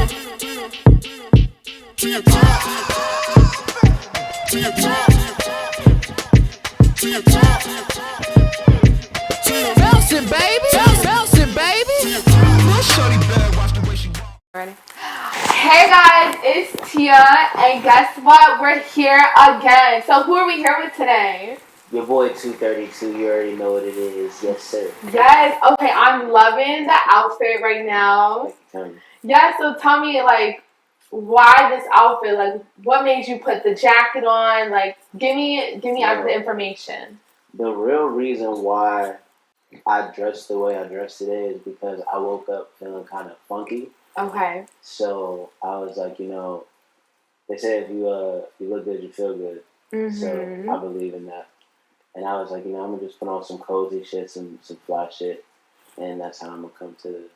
To your top. To your top. To your top. Bouncing, baby. Bouncing, baby. Shorty bad, watch the way she walk. Ready? Hey guys, it's Tia, and guess what? We're here again. So who are we here with today? Your boy 232, you already know what it is. Yes, sir. Yes. Okay, I'm loving the outfit right now. Yeah. So tell me, like, why this outfit? Like, what made you put the jacket on? Like, give me the information. The real reason why I dressed the way I dressed today is because I woke up feeling kind of funky. Okay. So I was like, they say if you look good, you feel good. Mm-hmm. So I believe in that. And I was like, I'm gonna just put on some cozy shit, some fly shit, and that's how I'm gonna come to the.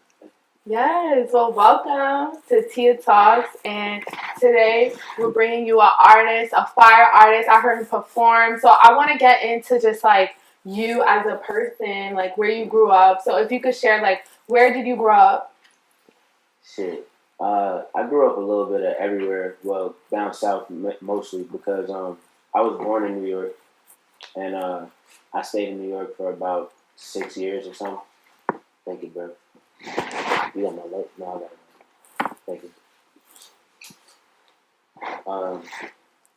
Yes, well, welcome to Tia Talks, and today we're bringing you an artist, a fire artist. I heard him perform, so I want to get into just like you as a person, like where you grew up. So if you could share, like, where did you grow up? Shit. I grew up a little bit of everywhere. Well, down south mostly because I was born in New York, and I stayed in New York for about 6 years or something. Thank you, bro. You got my leg? No, I got it. Thank you.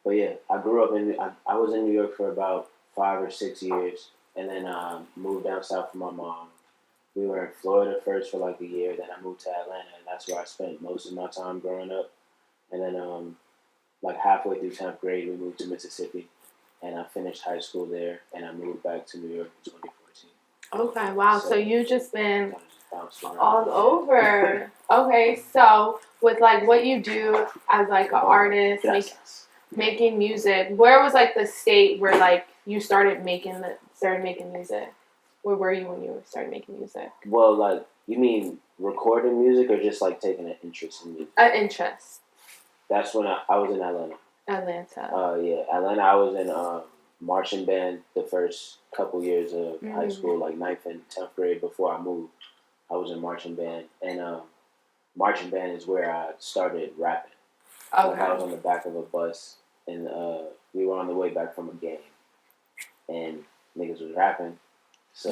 But yeah, I grew up in. I was in New York for about 5 or 6 years, and then moved down south with my mom. We were in Florida first for like a year. Then I moved to Atlanta, and that's where I spent most of my time growing up. And then, like halfway through 10th grade, we moved to Mississippi, and I finished high school there, and I moved back to New York in 2014. Okay, wow. So you just been Kind of all over. Okay, so with like what you do as like an artist, making music, where was like the state where like you started making music? Where were you when you started making music? Well, like, you mean recording music or just like taking an interest in music? An interest. That's when I was in Atlanta. Yeah, Atlanta. I was in marching band the first couple years of high school, like 9th and 10th grade. Before I moved, I was in marching band, and marching band is where I started rapping. Okay. Like, I was on the back of a bus, and we were on the way back from a game, and niggas was rapping, so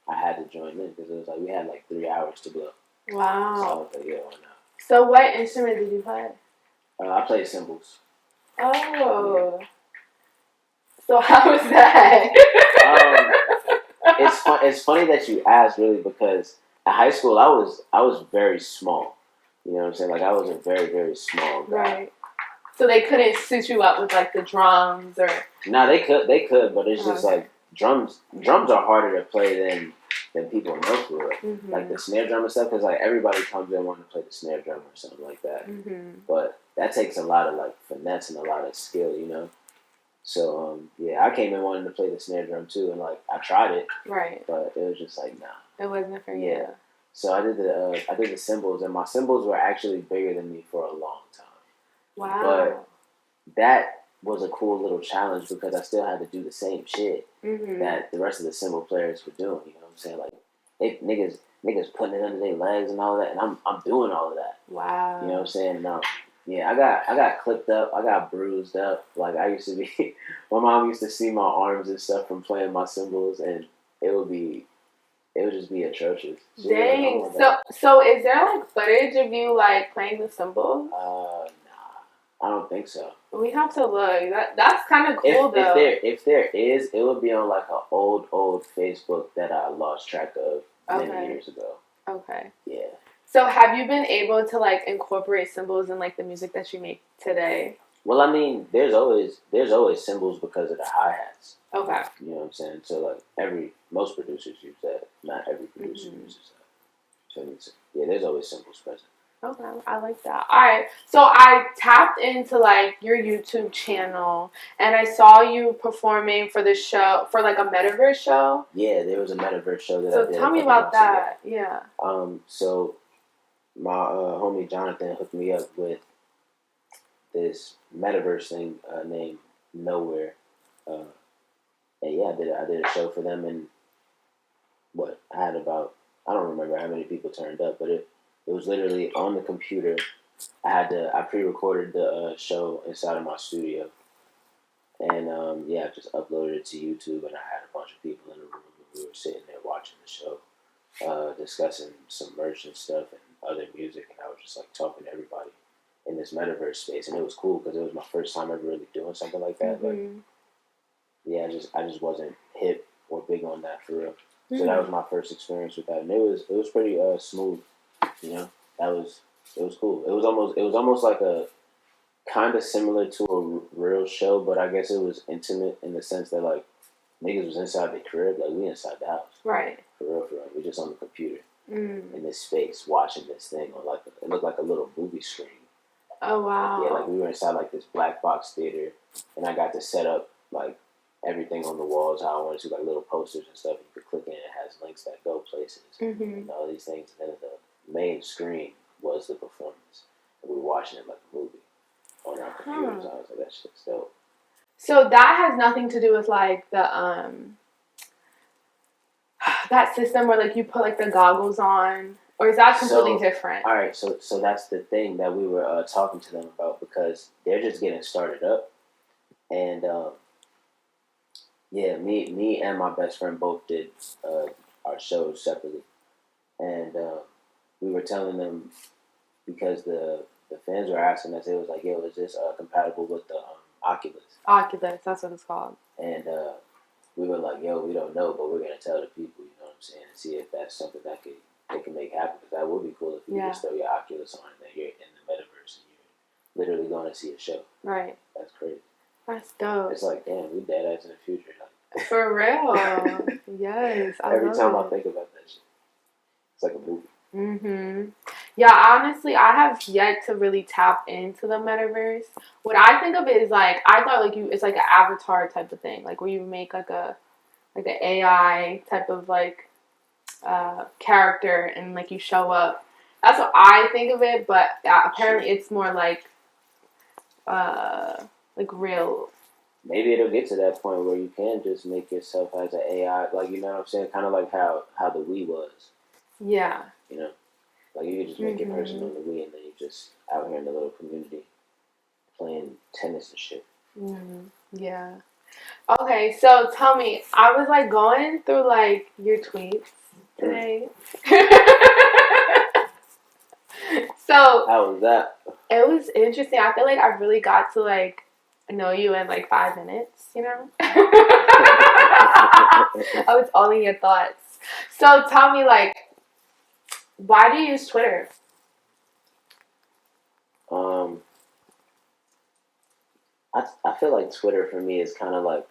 I had to join in because it was like we had like 3 hours to blow. Wow. So I was like, yeah, why not? So what instrument did you play? I played cymbals. Oh. So how was that? It's funny that you asked, really, because at high school I was very small. You know what I'm saying? Like, I was a very, very small guy. Right. So they couldn't suit you up with like the drums or. No, they could, but it's just like drums are harder to play than people know for it. Mm-hmm. Like the snare drum and stuff, because like everybody comes in wanting to play the snare drum or something like that. Mm-hmm. But that takes a lot of like finesse and a lot of skill, So yeah, I came in wanting to play the snare drum too, and like I tried it, right? But it was just like, nah, it wasn't for you. So I did the cymbals, and my cymbals were actually bigger than me for a long time. Wow! But that was a cool little challenge because I still had to do the same shit that the rest of the cymbal players were doing. You know what I'm saying? Like, they niggas putting it under their legs and all that, and I'm doing all of that. Wow! You know what I'm saying? No. Yeah, I got clipped up. I got bruised up. Like, I used to be, my mom used to see my arms and stuff from playing my cymbals, and it would just be atrocious. Dang. So is there like footage of you like playing the cymbals? Nah, I don't think so. We have to look. That's kind of cool though. If there is, it would be on like an old Facebook that I lost track of many years ago. Okay. Yeah. So have you been able to like incorporate cymbals in like the music that you make today? Well, I mean, there's always cymbals because of the hi-hats. Okay. You know what I'm saying? So like most producers use that. Not every producer uses that. So yeah, there's always cymbals present. Okay, I like that. All right, so I tapped into like your YouTube channel, and I saw you performing for the show, for like a metaverse show. Yeah, there was a metaverse show that I did. So tell me about that. Ago. Yeah. So my homie Jonathan hooked me up with this metaverse thing named Nowhere, and yeah, I did a show for them, and I had about, I don't remember how many people turned up, but It was literally on the computer. I pre-recorded the show inside of my studio, and I just uploaded it to YouTube, and I had a bunch of people in the room, and we were sitting there watching the show, discussing some merch and stuff and other music, and I was just like talking to everybody in this metaverse space, and it was cool because it was my first time ever really doing something like that. Mm-hmm. Like, I just wasn't hip or big on that for real. So that was my first experience with that, and it was pretty smooth. You know, it was cool. It was almost like a kind of similar to a real show, but I guess it was intimate in the sense that like niggas was inside the crib, like we inside the house, Right. For real. We just on the computer in this space watching this thing on like it looked like a little movie screen. Oh wow. Yeah, like we were inside like this black box theater, and I got to set up like everything on the walls how I wanted to, like little posters and stuff. You could click in, it has links that go places and all these things. And then the main screen was the performance, and we were watching it like a movie on our computers. I was like, that shit's dope. So that has nothing to do with like the that system where like you put like the goggles on, or is that completely different? All right, so that's the thing that we were talking to them about, because they're just getting started up, and me and my best friend both did our shows separately, and we were telling them, because the fans were asking us, it was like, yo, is this compatible with the Oculus? Oculus, that's what it's called. And we were like, yo, we don't know, but we're gonna tell the people, you know what I'm saying, and see if that's something that they can make happen. Because that would be cool if you just throw your Oculus on and then you're in the metaverse and you're literally going to see a show. Right. That's crazy. That's dope. It's like, damn, we dead ass in the future. Like, for real. Yes. Every time I think about that shit, it's like a movie. Mhm. Yeah, honestly, I have yet to really tap into the metaverse. What I think of it is like, I thought like it's like an avatar type of thing, like where you make like an AI type of like character and like you show up. That's what I think of it, but apparently it's more like real. Maybe it'll get to that point where you can just make yourself as an AI, like, you know what I'm saying, kind of like how the Wii was. Yeah. You know, like you could just make your person on the Wii, and then you just out here in the little community playing tennis and shit. Yeah. Okay, so tell me, I was like going through like your tweets today. So how was that? It was interesting. I feel like I really got to like know you in like 5 minutes, you know? I was all in your thoughts. So tell me, like, why do you use Twitter? I feel like Twitter for me is kind of like,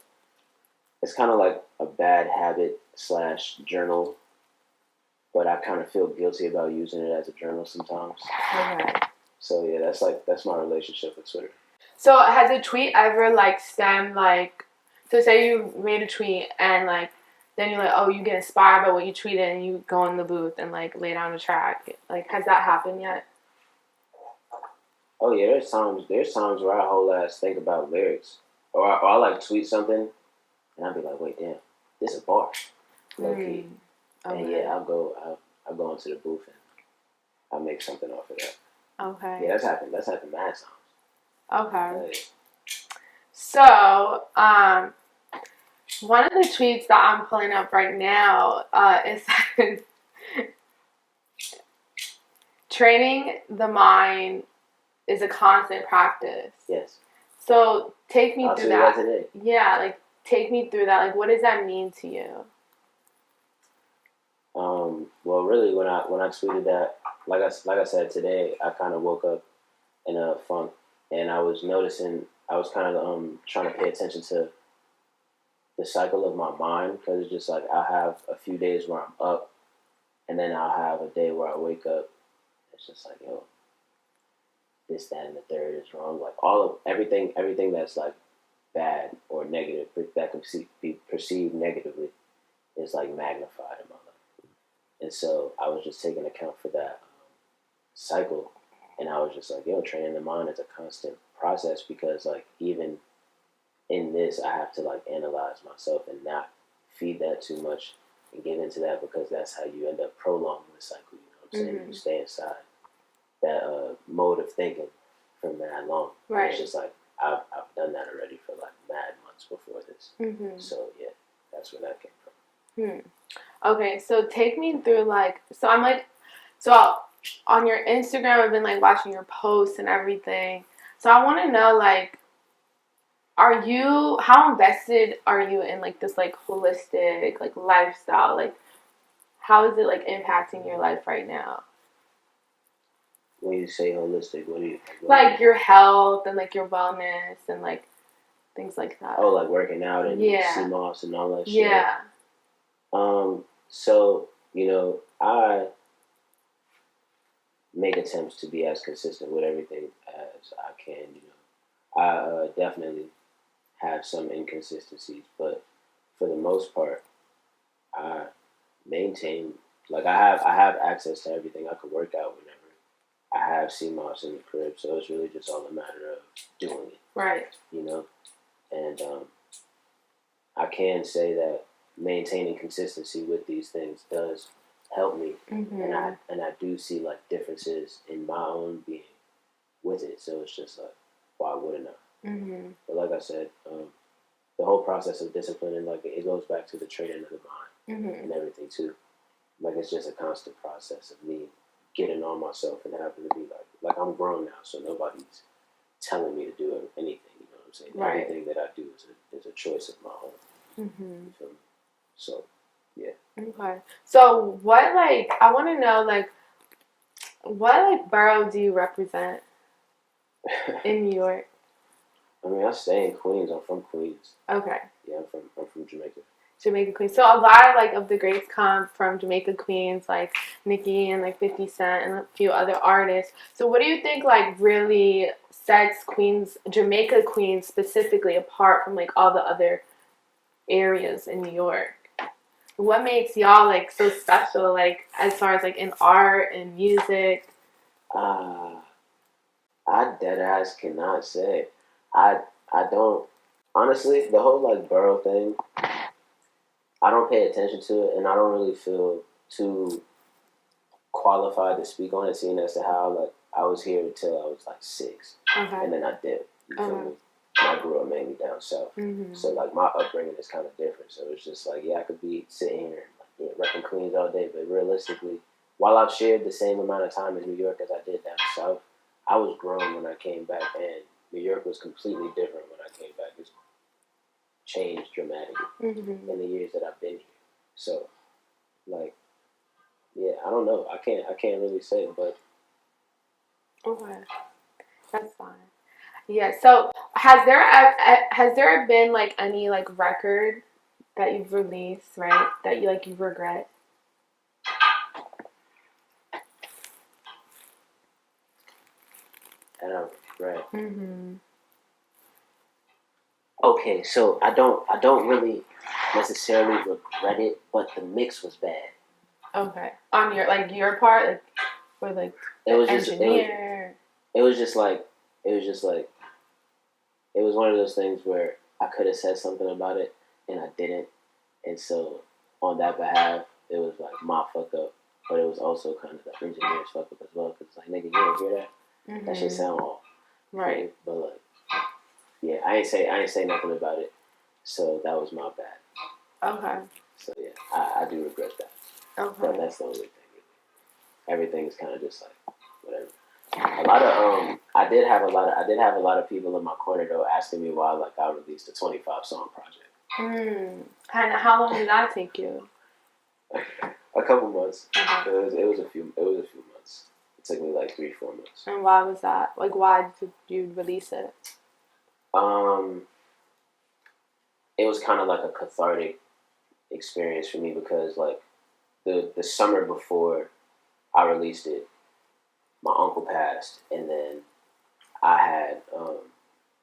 it's kind of like a bad habit / journal, but I kind of feel guilty about using it as a journal sometimes. Okay. So yeah, that's my relationship with Twitter. So has a tweet ever like stemmed like, so say you made a tweet and like then you're like, oh, you get inspired by what you tweeted and you go in the booth and like lay down a track. Like, has that happened yet? Oh yeah, there's times where I whole ass think about lyrics, or I like tweet something, and I'll be like, wait, damn, this is a bar, low key. Okay. And yeah, I'll go into the booth and I'll make something off of that. Okay. Yeah, that's happened mad times. Okay. So, one of the tweets that I'm pulling up right now, it says, training the mind is a constant practice. Yes. So, take me through that. Today. Yeah, like, take me through that. Like, what does that mean to you? Well, really, when I tweeted that, like I said today, I kind of woke up in a funk, and I was noticing, I was kind of trying to pay attention to the cycle of my mind, because it's just like I'll have a few days where I'm up, and then I'll have a day where I wake up. It's just like, yo, this, that, and the third is wrong. Like everything that's like bad or negative that can be perceived negatively is like magnified in my life. And so I was just taking account for that cycle, and I was just like, yo, training the mind is a constant process, because like even in this, I have to like analyze myself and not feed that too much and get into that, because that's how you end up prolonging the cycle. You know what I'm saying? You stay inside mode of thinking for mad long. Right. It's just like I've done that already for like mad months before this. Mm-hmm. So yeah, that's where that came from. Okay, so take me through so on your Instagram, I've been like watching your posts and everything. So I want to know like, how invested are you in like this like holistic like lifestyle? Like, how is it like impacting your life right now? When you say holistic, what do you Like your health and like your wellness and like things like that. Oh, like working out and CMOS and all that shit. Yeah. So I make attempts to be as consistent with everything as I can. I definitely have some inconsistencies, but for the most part, I maintain. Like I have access to everything. I could work out whenever. I have CMOS in the crib, so it's really just all a matter of doing it. Right. And I can say that maintaining consistency with these things does help me, and I do see like differences in my own being with it. So it's just like, why wouldn't I? But like I said, the whole process of discipline, and like it goes back to the training of the mind and everything too. Like it's just a constant process of me getting on myself and having to be like I'm grown now, so nobody's telling me to do anything. You know what I'm saying? Right. Everything that I do is a choice of my own. You feel me? So, yeah. Okay. So I want to know what borough do you represent in New York? I mean, I stay in Queens. I'm from Queens. Okay. Yeah, I'm from Jamaica. Jamaica, Queens. So a lot of the greats come from Jamaica, Queens, like Nicki and like 50 Cent and a few other artists. So what do you think like really sets Jamaica, Queens specifically apart from like all the other areas in New York? What makes y'all like so special, like as far as like in art and music? I dead ass cannot say. I don't honestly, the whole like borough thing, I don't pay attention to it, and I don't really feel too qualified to speak on it, seeing as to how like I was here until I was like 6, and then I dipped. You feel me? And I grew up mainly down south, so like my upbringing is kind of different. So it's just like I could be sitting here and repping Queens all day, but realistically, while I've shared the same amount of time in New York as I did down south, I was grown when I came back, and New York was completely different when I came back. It's changed dramatically in the years that I've been here. So, like, yeah, I don't know. I can't really say, but Okay, that's fine. Yeah. So has there been like any like record that you've released, right, that you regret? I don't regret. Okay, so I don't really necessarily regret it, but the mix was bad. Okay, on your part, like, or like it was engineer. It was just like it was one of those things where I could have said something about it and I didn't, and so on that behalf, it was like my fuck up, but it was also kind of the engineer's fuck up as well, because like nigga, you don't hear that? That shit sound off, right? But like, yeah, I ain't say nothing about it, so that was my bad. Okay. So yeah, I do regret that. Okay. But that's the only thing. Everything's kind of just like whatever. A lot of I did have a lot of people in my corner though asking me why like I released a 25 song project. Kind of. How long did that take you? A couple months. It was a few months. It took me like 3-4 months. And why was that? Like, why did you release it? It was kind of like a cathartic experience for me because like the summer before I released it, my uncle passed, and then I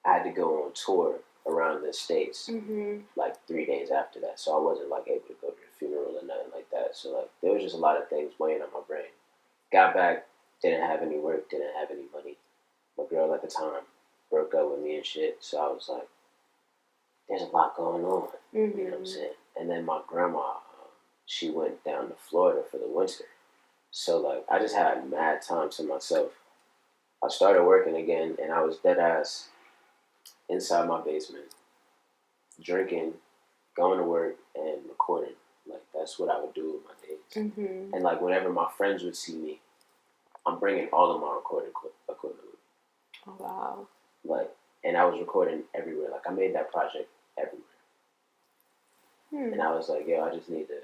had to go on tour around the States like 3 days after that, so I wasn't like able to go to the funeral or nothing like that. So like there was just a lot of things weighing on my brain. Got back, didn't have any work, didn't have any money. My girl at the time broke up with me and shit, so I was like, there's a lot going on. You know what I'm saying? And then my grandma, she went down to Florida for the winter. So, like, I just had mad time to myself I started working again, and I was dead ass inside my basement, drinking, going to work, and recording. Like, that's what I would do with my days. Mm-hmm. And like, whenever my friends would see me, I'm bringing all of my recording equipment with me. Oh, wow. Like, and I was recording everywhere. Like, I made that project everywhere. And I was like, yo, I just need to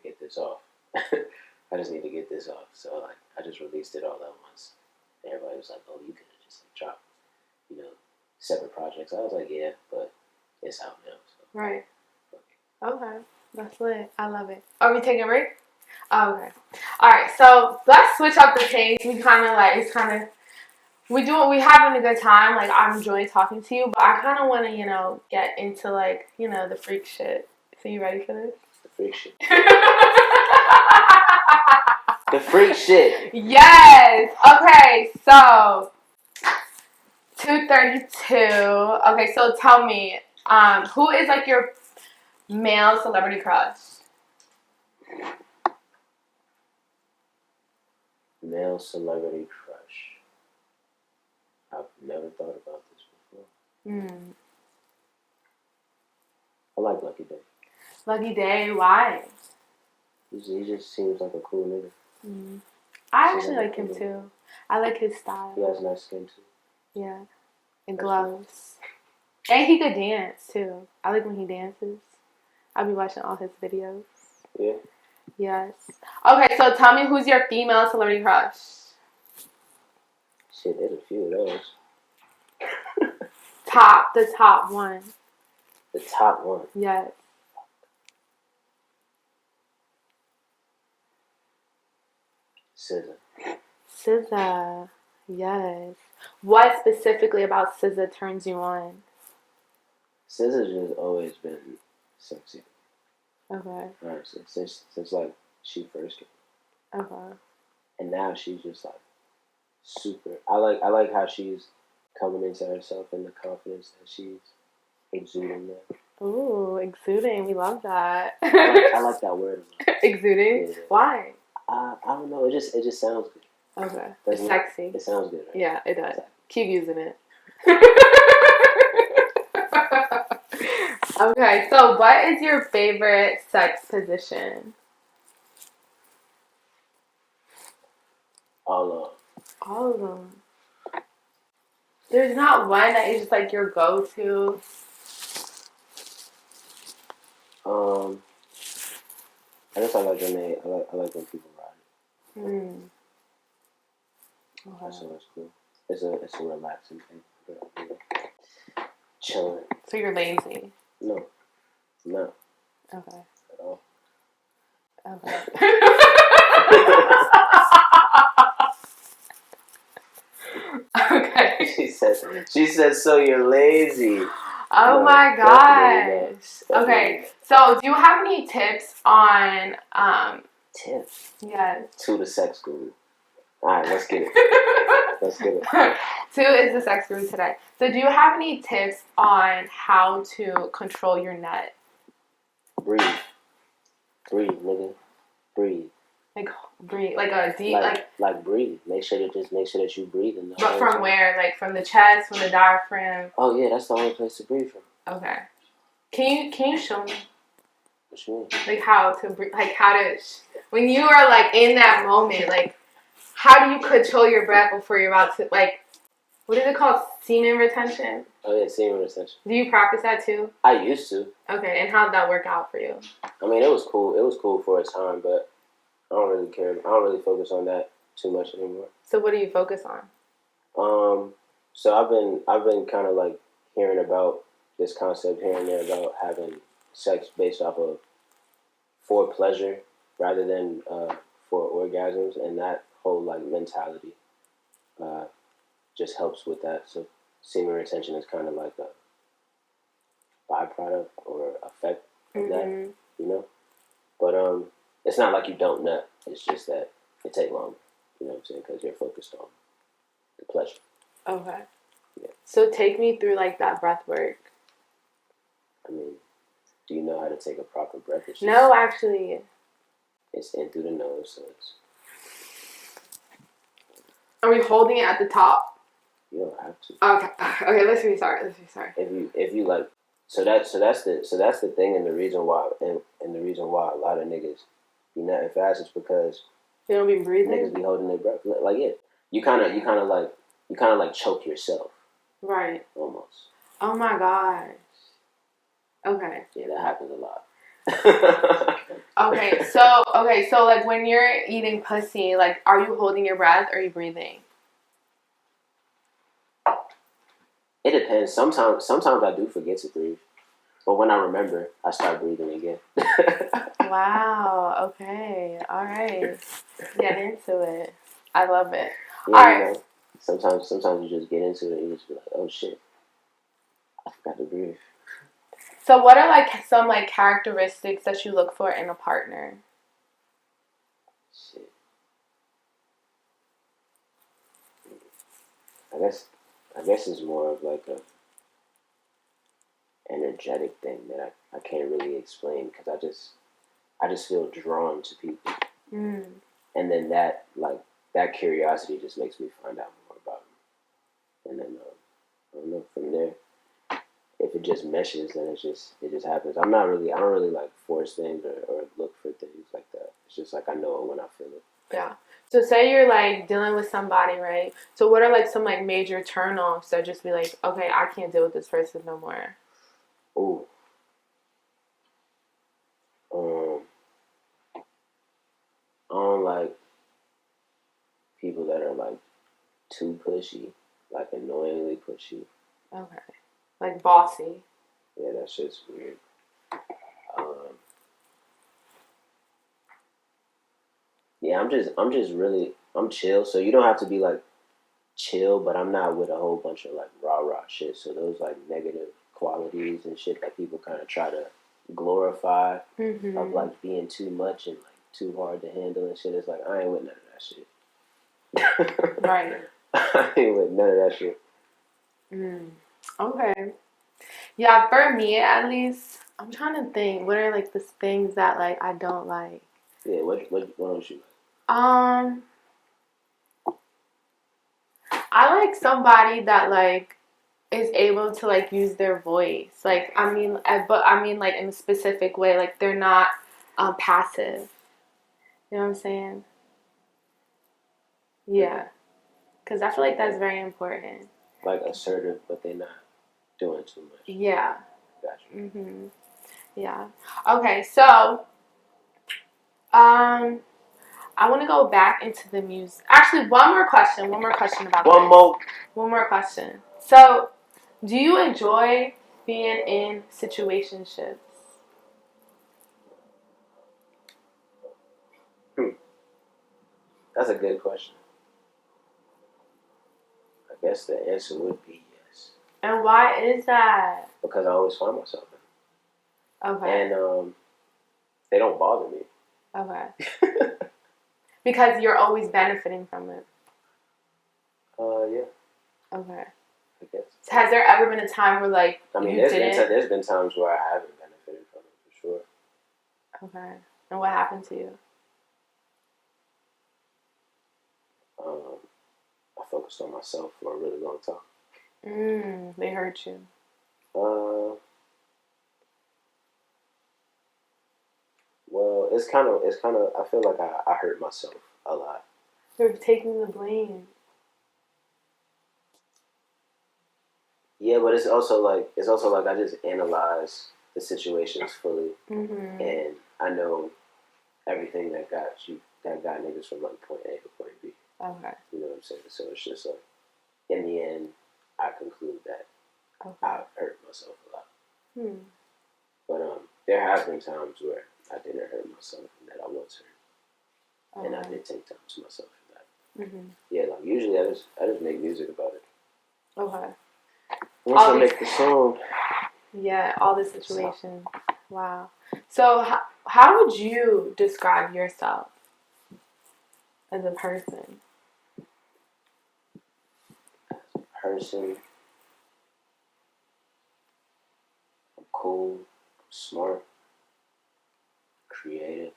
get this off. I just need to get this off. So like, I just released it all at once. And everybody was like, oh, you could have just like dropped, separate projects. I was like, yeah, but it's out now. So. Right. Okay. That's lit. I love it. Are we taking a break? Oh, okay. All right. So let's switch up the pace. We having a good time. Like, I'm enjoying talking to you, but I kind of want to, get into like, the freak shit. So you ready for this? The freak shit. The freak shit. Yes. Okay. So 232. Okay. So tell me, who is like your male celebrity crush? Male celebrity crush. I've never thought about this before. I like Lucky Day. Lucky Day, why? He just seems like a cool nigga. I actually like him too. I like his style. He has nice skin too. Yeah. And gloves. And he could dance too. I like when he dances. I'll be watching all his videos. Yeah. Yes. Okay, so tell me, who's your female celebrity crush? Shit, there's a few of those. The top one. The top one. Yes. SZA. Yes. What specifically about SZA turns you on? SZA's just always been sexy. Okay. Honestly, since like she first came. Okay. And now she's just like super. I like how she's coming into herself and the confidence that she's exuding now. Ooh, exuding. We love that. I like that word. Exuding? Yeah. Why? I don't know. It just sounds good. Okay. It's sexy. It sounds good, right? Yeah, it does. Keep using it. Okay, so what is your favorite sex position? All of them. There's not one that is just like your go-to. I guess I like when I like when people ride. Okay. So that's cool. It's a relaxing thing. Chilling. So you're lazy? No. Okay. At all. Okay. Okay. She said, so you're lazy. Oh my gosh. Okay. So do you have any tips on tips? Yes. To the sex guru. Alright, let's get it. Let's get it. 2 is the sex guru today. So do you have any tips on how to control your nut? Breathe, nigga. Breathe. Like breathe, like a deep, like breathe. Make sure that you breathe in the. But from where? Like from the chest, from the diaphragm? Oh yeah, that's the only place to breathe from. Okay. Can you show me? What you mean? Like how to breathe? Like how to when you are like in that moment, like how do you control your breath before you're about to like? What is it called? Semen retention? Oh yeah, semen retention. Do you practice that too? I used to. Okay, and how did that work out for you? I mean, it was cool. It was cool for a time, but I don't really care. I don't really focus on that too much anymore. So what do you focus on? So I've been kind of like hearing about this concept here and there about having sex based off of for pleasure rather than for orgasms, and that whole like mentality just helps with that. So semen retention is kind of like a byproduct or effect of that, you know. But it's not like you don't nut. It's just that it takes longer. You know what I'm saying? Because you're focused on the pleasure. Okay. Yeah. So take me through like that breath work. I mean, do you know how to take a proper breath? No, actually. It's in through the nose, so it's. Are we holding it at the top? You don't have to. Okay. Let's restart. If you like, that's the thing, and the reason why and the reason why a lot of niggas be nutting fast is because You don't be breathing. niggas be holding their breath. Like yeah, you kind of like choke yourself. Right. Almost. Oh my gosh. Okay. Yeah, that happens a lot. Okay, so like when you're eating pussy, like are you holding your breath or are you breathing? It depends. Sometimes I do forget to breathe, but when I remember, I start breathing again. Wow. Okay. All right. Get into it. I love it. Yeah, All right. sometimes you just get into it and you just be like, oh shit, I forgot to breathe. So what are like some like characteristics that you look for in a partner? Shit. I guess it's more of like a energetic thing that I can't really explain because I just feel drawn to people, and then that curiosity just makes me find out more about them, and then I don't know, from there, if it just meshes, then it just happens. I don't really like force things or look for things like that. It's just like I know it when I feel it. Yeah. So say you're like dealing with somebody, right? So what are like some like major turn-offs that just be like, okay, I can't deal with this person no more? Ooh. Um, I don't like people that are like too pushy, like annoyingly pushy. Okay. Like bossy. Yeah, that shit's weird. Um, yeah, I'm chill. So you don't have to be like chill, but I'm not with a whole bunch of like rah rah shit. So those like negative qualities and shit that people kind of try to glorify of like being too much and like too hard to handle and shit. It's like I ain't with none of that shit. Right. I ain't with none of that shit. Okay. Yeah, for me at least, I'm trying to think. What are like the things that like I don't like? Yeah, what don't you like? I like somebody that like is able to like use their voice. Like but I mean like in a specific way. Like they're not passive. You know what I'm saying? Yeah, because I feel like that's very important. Like assertive, but they're not doing too much. Yeah. Gotcha. Yeah. Okay, so I want to go back into the music. Actually, one more question about this. One more question. So, do you enjoy being in situationships? That's a good question. I guess the answer would be yes. And why is that? Because I always find myself in it. Okay. And they don't bother me. Okay. Because you're always benefiting from it. Yeah. Okay. I guess. Has there ever been a time where like there's been times where I haven't benefited from it for sure. Okay. And what happened to you? I focused on myself for a really long time. They hurt you. Well, it's kind of. I feel like I hurt myself a lot. You're taking the blame. Yeah, but it's also like I just analyze the situations fully, and I know everything that got niggas from like point A to point B. Okay. You know what I'm saying? So it's just like, in the end, I conclude that I've hurt myself a lot. But there have been times where I didn't hurt myself and that I was hurt, and I did take time to myself for that. Yeah, like usually I just make music about it. Okay. Once I make the song. Yeah, all the situations. Wow. So how would you describe yourself as a person? I'm cool, I'm smart, creative,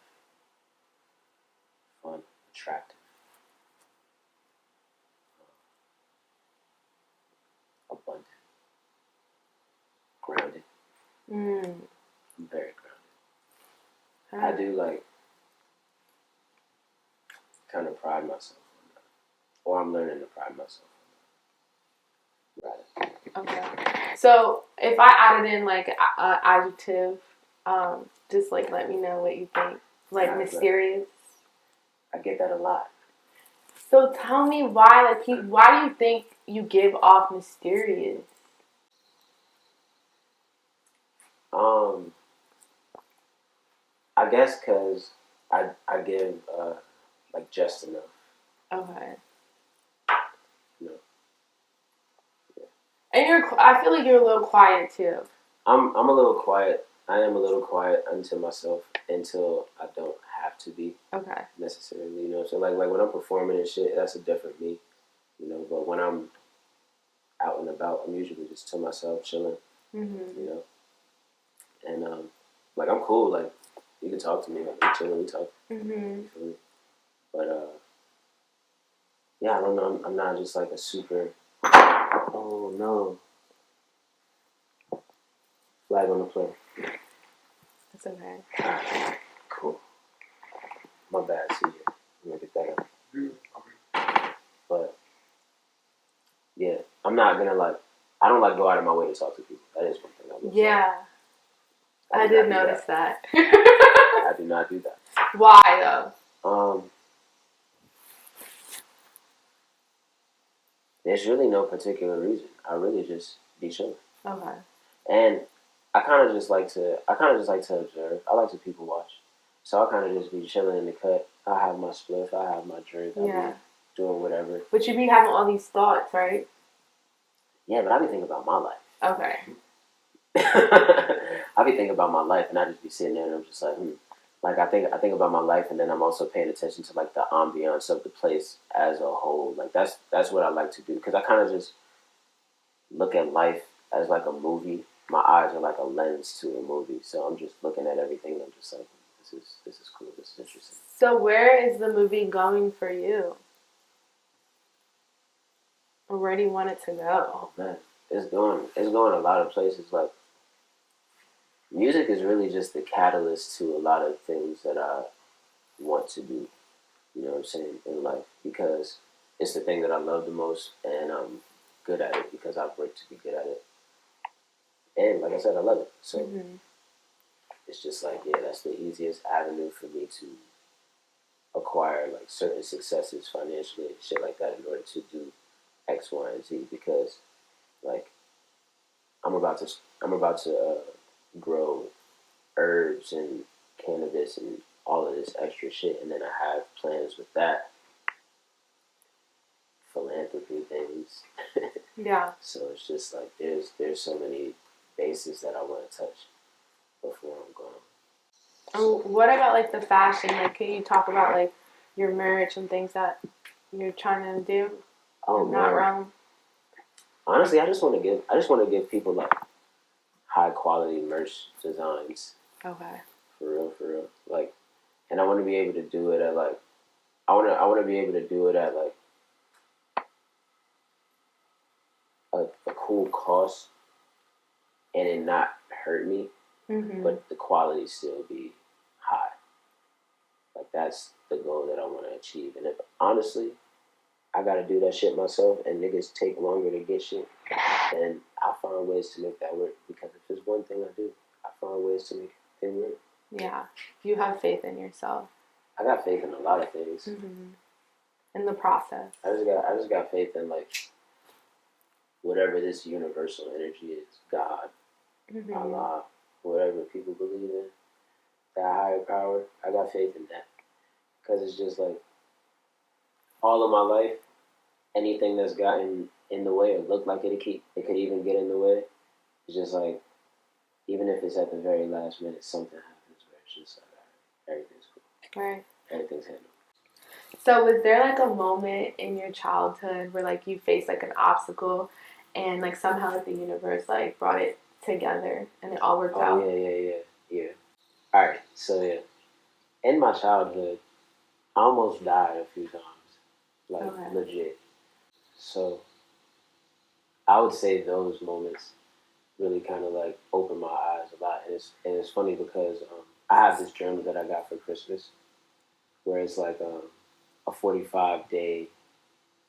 fun, attractive. abundant, grounded. Mm. I'm very grounded. I do like kind of pride myself on that, or I'm learning to pride myself on that. Right. Okay. So if I added in like an adjective, just like let me know what you think. Like mysterious. I get that a lot. So tell me why, like, why do you think you give off mysterious? I guess because I give like just enough. Okay. You know. Yeah. And I feel like you're a little quiet too. I'm a little quiet. I am a little quiet unto myself until I don't have to be. Okay. Necessarily, you know. So like when I'm performing and shit, that's a different me, you know. But when I'm out and about, I'm usually just to myself, chilling, you know. And like I'm cool. Like you can talk to me. Like we chilling, we talk. You feel me? But yeah, I don't know. I'm not just like a super. Oh no! Flag on the play. That's okay. Alright, cool. My bad. See you. I'm gonna get that up. But yeah, I'm not gonna like. I don't like go out of my way to talk to people. That is one thing I will. Yeah, I did notice that. I do not do that. Why though? There's really no particular reason. I really just be chilling. Okay. And I kind of just like to observe. I like to people watch. So I kind of just be chilling in the cut. I have my spliff. I have my drink. I be doing whatever. But you be having all these thoughts, right? Yeah, but I be thinking about my life. Okay. I be thinking about my life, and I just be sitting there, and I'm just like, Like I think about my life, and then I'm also paying attention to like the ambiance of the place as a whole. Like that's what I like to do, because I kind of just look at life as like a movie. My eyes are like a lens to a movie, so I'm just looking at everything. And I'm just like, this is cool. This is interesting. So where is the movie going for you? Or where do you want it to go? Oh man, it's going a lot of places. Like music is really just the catalyst to a lot of things that I want to do. You know what I'm saying, in life, because it's the thing that I love the most, and I'm good at it because I've worked to be good at it. And like I said, I love it. So it's just like, yeah, that's the easiest avenue for me to acquire like certain successes financially and shit like that in order to do X, Y, and Z. Because like I'm about to grow herbs and cannabis and all of this extra shit, and then I have plans with that. Philanthropy things. Yeah. So it's just like there's so many bases that I want to touch before I'm gone. What about like the fashion? Like, can you talk about like your merch and things that you're trying to do? Oh, not wrong. Honestly, I just want to give people like high quality merch designs. Okay. For real. Like, and I want to be able to do it at like, I want to be able to do it at like a cool cost, and it not hurt me, but the quality still be high. Like that's the goal that I want to achieve. And if honestly, I gotta do that shit myself, and niggas take longer to get shit, then I find ways to make that work. Because if there's one thing I do, I find ways to make it work. Yeah, you have faith in yourself. I got faith in a lot of things. In the process. I just got faith in like whatever this universal energy is, God, Allah, whatever people believe in, that higher power. I got faith in that, because it's just like all of my life, anything that's gotten in the way or looked like it could even get in the way, it's just like, even if it's at the very last minute, something happens where it's just like, all right, everything's cool. Right. Everything's handled. So was there like a moment in your childhood where like you faced like an obstacle and like somehow like the universe like brought it together and it all worked out? Yeah. All right, so yeah, in my childhood, I almost died a few times, like legit. So I would say those moments really kind of like opened my eyes a lot. And it's funny because I have this journal that I got for Christmas where it's like a 45-day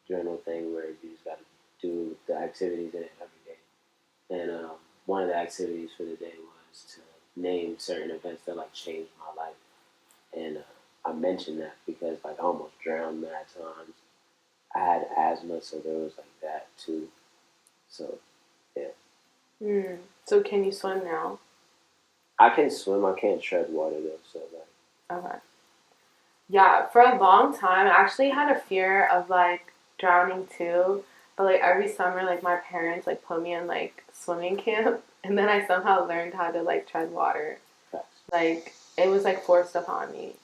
journal thing where you just got to do the activities in it every day. And one of the activities for the day was to name certain events that like changed my life. And I mentioned that because like I almost drowned mad times. I had asthma, so there was like that too. So yeah. So can you swim now? I can swim. I can't tread water though. So like. Okay. Yeah, for a long time, I actually had a fear of like drowning too. But like every summer, like my parents like put me in like swimming camp, and then I somehow learned how to like tread water. Like it was like forced upon me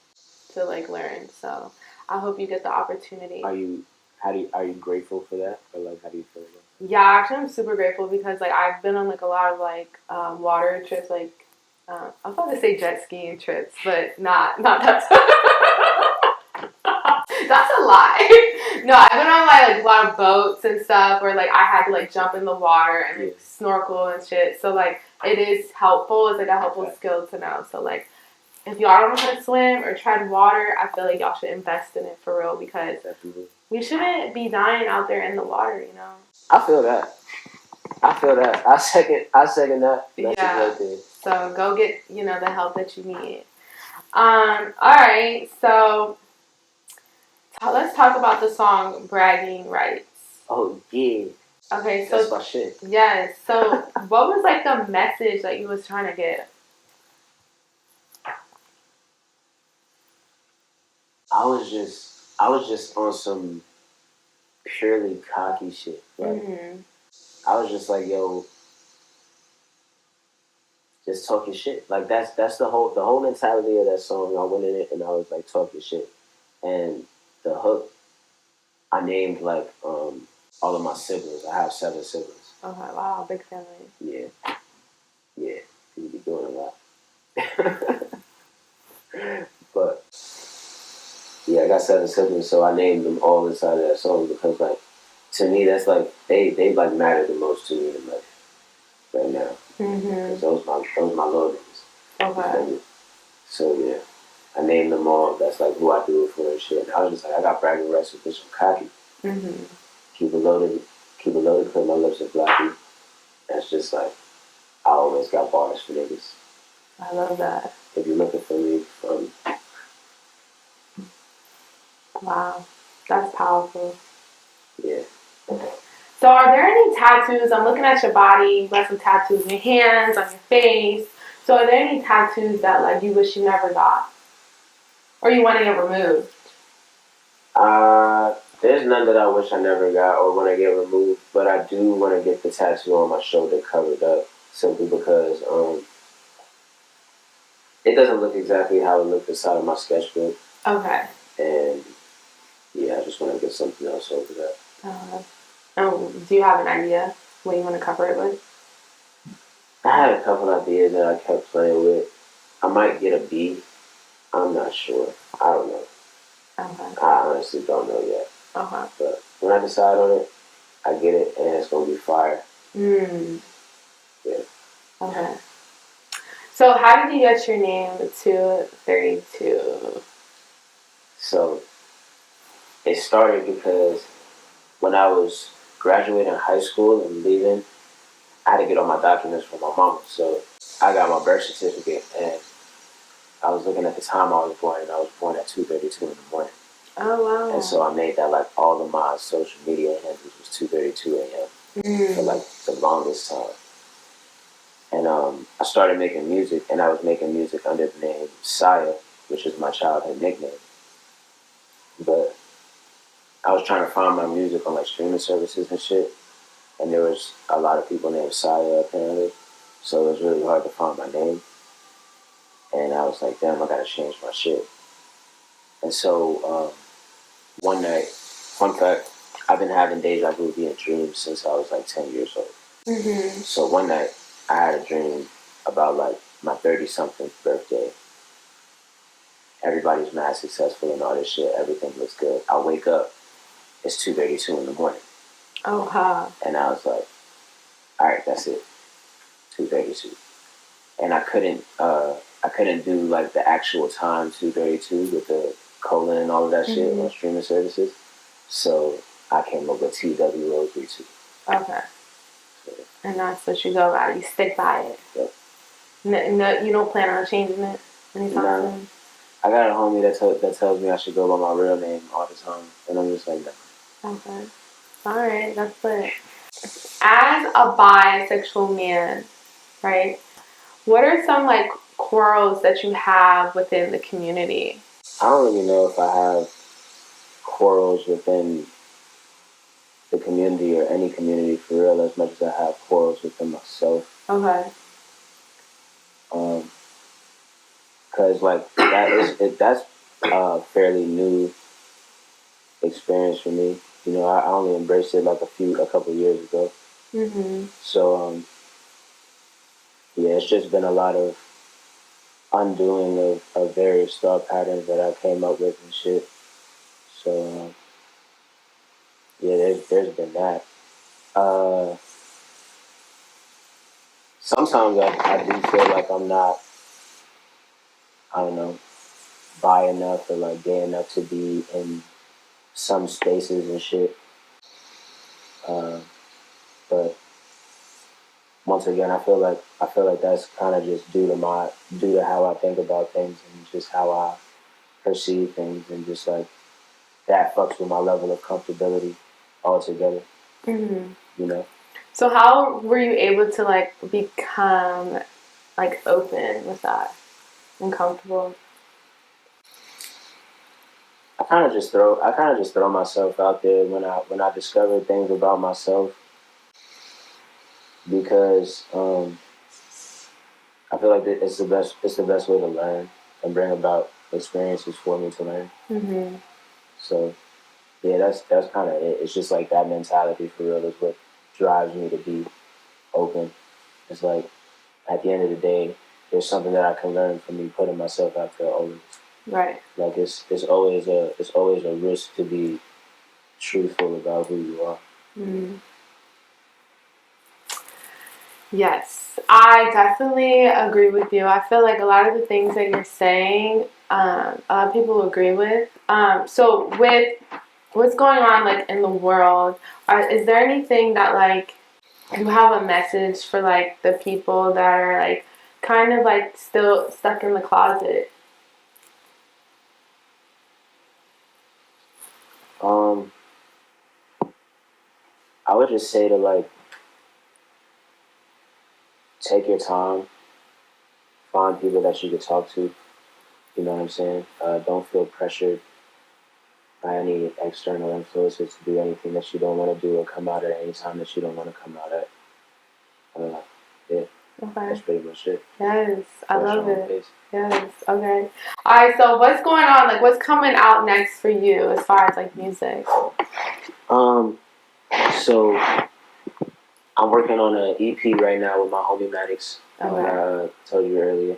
to like learn. So I hope you get the opportunity. Are you grateful for that, or like how do you feel about that? Yeah, actually, I'm super grateful because like I've been on like a lot of like water trips, like I was about to say jet skiing trips, but not that. That's a lie. No, I've been on like a lot of boats and stuff where like I had to like jump in the water and like snorkel and shit. So like it is helpful. It's like a helpful skill to know. So like if y'all don't know how to swim or tread water, I feel like y'all should invest in it for real because we shouldn't be dying out there in the water, you know. I feel that. I second that. That's Yeah. a great thing. So go get, the help that you need. All right. So let's talk about the song "Bragging Rights." Oh yeah. Okay. So that's my shit. Yes. So what was like the message that you was trying to get? I was just on some purely cocky shit. Like I was just like, yo, just talking shit. Like that's the whole mentality of that song. I went in it and I was like talking shit. And the hook, I named like all of my siblings. I have 7 siblings. Okay, wow, big family. Yeah. You be doing a lot. But yeah, I got 7 siblings, so I named them all inside of that song because like to me that's like they like matter the most to me in life right now. Because those my little niggas. Okay. So yeah, I named them all. That's like who I do it for and shit. And I was just like, I got bragging rights with this cocky. Keep it loaded, cause my lips are blocky. That's just like I always got bars for niggas. I love that. If you're looking for me, wow, that's powerful. Yeah. So are there any tattoos? I'm looking at your body. You got some tattoos on your hands, on your face. So are there any tattoos that like you wish you never got? Or you want to get removed? There's none that I wish I never got or want to get removed, but I do want to get the tattoo on my shoulder covered up simply because it doesn't look exactly how it looked inside of my sketchbook. Okay. And yeah, I just want to get something else over that. Do you have an idea what you want to cover it with? I had a couple ideas that I kept playing with. I might get a B. I'm not sure. I don't know. Okay. I honestly don't know yet. Okay. But when I decide on it, I get it and it's going to be fire. Yeah. Okay. So how did you get your name, 232? So it started because when I was graduating high school and leaving, I had to get all my documents from my mom. So I got my birth certificate and I was looking at the time I was born and I was born at 2:32 in the morning. Oh, wow. And so I made that like all of my social media handles was 2:32 a.m. for like the longest time. And I started making music and I was making music under the name Saya, which is my childhood nickname. But I was trying to find my music on like streaming services and shit. And there was a lot of people named Saya apparently. So it was really hard to find my name. And I was like, damn, I gotta change my shit. And so one night, fun fact, I've been having deja vu in dreams since I was like 10 years old. So one night, I had a dream about like my 30-something birthday. Everybody's mad successful and all this shit. Everything looks good. I wake up, it's 2:32 in the morning. Oh, huh. And I was like, all right, that's it, 232. And I couldn't do like the actual time 232 with the colon and all of that shit on streaming services. So I came up with TWO32. Okay. So, And that's what you go by. You stick by it. yep. No, you don't plan on changing it anytime soon? I got a homie that tells me I should go by my real name all the time, and I'm just like, no. Okay. All right, that's it. As a bisexual man, right? What are some like quarrels that you have within the community? I don't really know if I have quarrels within the community or any community for real as much as I have quarrels within myself. Okay. Cause like that's a fairly new experience for me. You know, I only embraced it like a couple years ago. So yeah, it's just been a lot of undoing of various thought patterns that I came up with and shit. So yeah, there's been that. Sometimes I do feel like I'm not, I don't know, bi enough or like gay enough to be in some spaces and shit. But once again, I feel like that's kind of just due to how I think about things and just how I perceive things and just like that fucks with my level of comfortability altogether. You know. So how were you able to like become like open with that and comfortable? I kind of just throw myself out there when I discover things about myself because I feel like it's the best way to learn and bring about experiences for me to learn. So yeah, that's kind of it. It's just like that mentality for real is what drives me to be open. It's like at the end of the day, there's something that I can learn from me putting myself out there always. Right. Like it's always a risk to be truthful about who you are. Yes, I definitely agree with you. I feel like a lot of the things that you're saying, a lot of people agree with. So with what's going on like in the world, is there anything that like you have a message for like the people that are like kind of like still stuck in the closet? I would just say to like take your time, find people that you could talk to. You know what I'm saying? Don't feel pressured by any external influences to do anything that you don't want to do or come out at any time that you don't want to come out at. Yeah, Okay. that's pretty much it. Yes, I love it. Pace. Yes, okay. All right, so what's going on? Like, what's coming out next for you as far as like music? So I'm working on an EP right now with my homie Maddox. Okay. I told you earlier.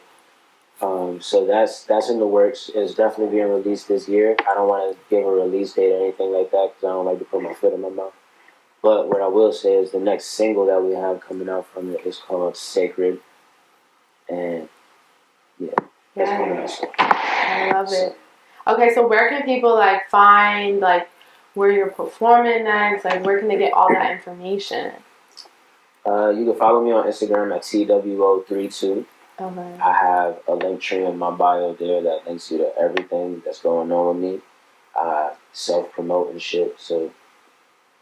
So that's in the works. It's definitely being released this year. I don't want to give a release date or anything like that because I don't like to put my foot in my mouth. But what I will say is the next single that we have coming out from it is called Sacred. And yeah, that's coming out soon. I love it. Okay, so where can people like find like where you're performing next? Like where can they get all that information? You can follow me on Instagram at TWO32. Okay. I have a link tree in my bio there that links you to everything that's going on with me. Self-promote and shit, so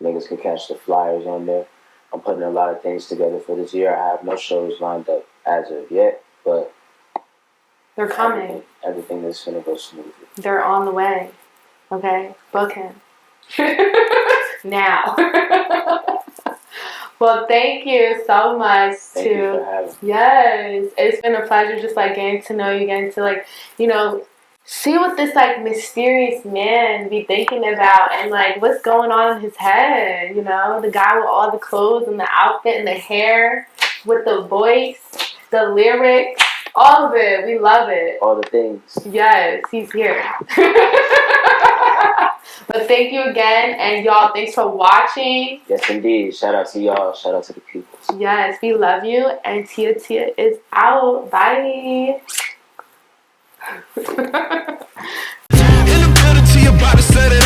niggas can catch the flyers on there. I'm putting a lot of things together for this year. I have no shows lined up as of yet, but they're coming. Everything is gonna go smoothly. They're on the way. Okay? Book him. Now. Well, thank you so much. Thank you for having me. Yes, it's been a pleasure just like getting to know you, getting to like, you know, see what this like mysterious man be thinking about and like what's going on in his head, you know, the guy with all the clothes and the outfit and the hair with the voice, the lyrics, all of it. We love it. All the things. Yes, he's here. But thank you again, and y'all, thanks for watching. Yes, indeed. Shout out to y'all. Shout out to the people. Yes, we love you, and Tia is out. Bye. In the building till your body set it